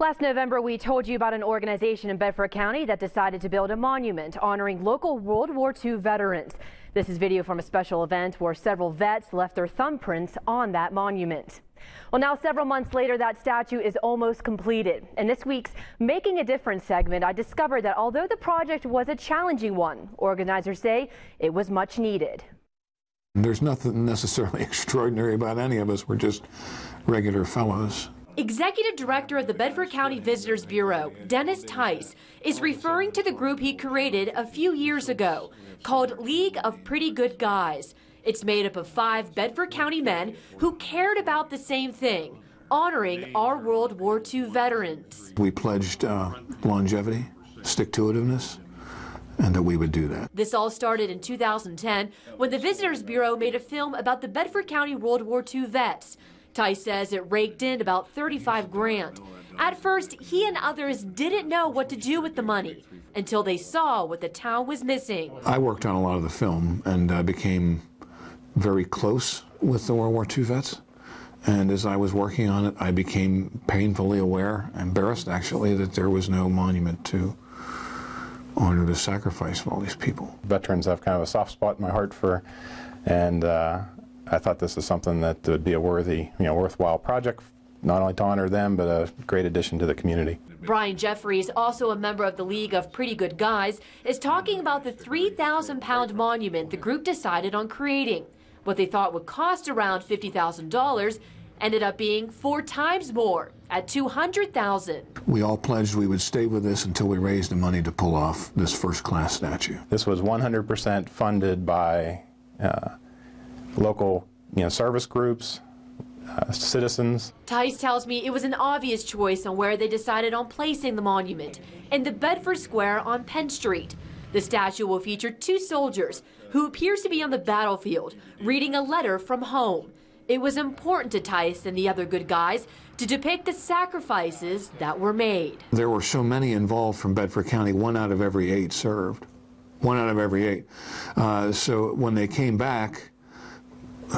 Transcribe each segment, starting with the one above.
Last November, we told you about an organization in Bedford County that decided to build a monument honoring local World War II veterans. This is video from a special event where several vets left their thumbprints on that monument. Well, now several months later, that statue is almost completed. In this week's Making a Difference segment, I discovered that although the project was a challenging one, organizers say it was much needed. There's nothing necessarily extraordinary about any of us. We're just regular fellows. Executive Director of the Bedford County Visitors Bureau, Dennis Tice, is referring to the group he created a few years ago called League of Pretty Good Guys. It's made up of 5 Bedford County men who cared about the same thing, honoring our World War II veterans. We pledged longevity, stick-to-itiveness, and that we would do that. This all started in 2010 when the Visitors Bureau made a film about the Bedford County World War II vets. Tice says it raked in about $35 grand. At first, he and others didn't know what to do with the money until they saw what the town was missing. I worked on a lot of the film, and I became very close with the World War II vets. And as I was working on it, I became painfully aware, embarrassed actually, that there was no monument to honor the sacrifice of all these people. Veterans have kind of a soft spot in my heart for, and I thought this is something that would be a worthy, worthwhile project, not only to honor them, but a great addition to the community. Brian Jeffries, also a member of the League of Pretty Good Guys, is talking about the 3,000-pound monument the group decided on creating. What they thought would cost around $50,000 ended up being 4 times more, at $200,000. We all pledged we would stay with this until we raised the money to pull off this first-class statue. This was 100% funded by local service groups, citizens. Tice tells me it was an obvious choice on where they decided on placing the monument, in the Bedford Square on Penn Street. The statue will feature 2 soldiers who appears to be on the battlefield reading a letter from home. It was important to Tice and the other good guys to depict the sacrifices that were made. There were so many involved from Bedford County, 1 out of every 8 served. 1 out of every 8. So when they came back,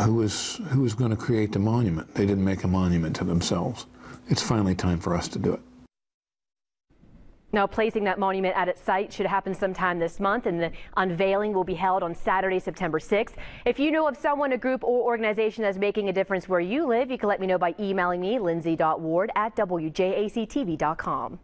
who was going to create the monument? They didn't make a monument to themselves. It's finally time for us to do it. Now, placing that monument at its site should happen sometime this month, and the unveiling will be held on Saturday, September 6th. If you know of someone, a group, or organization that's making a difference where you live, you can let me know by emailing me, lindsay.ward@WJAC-TV.com.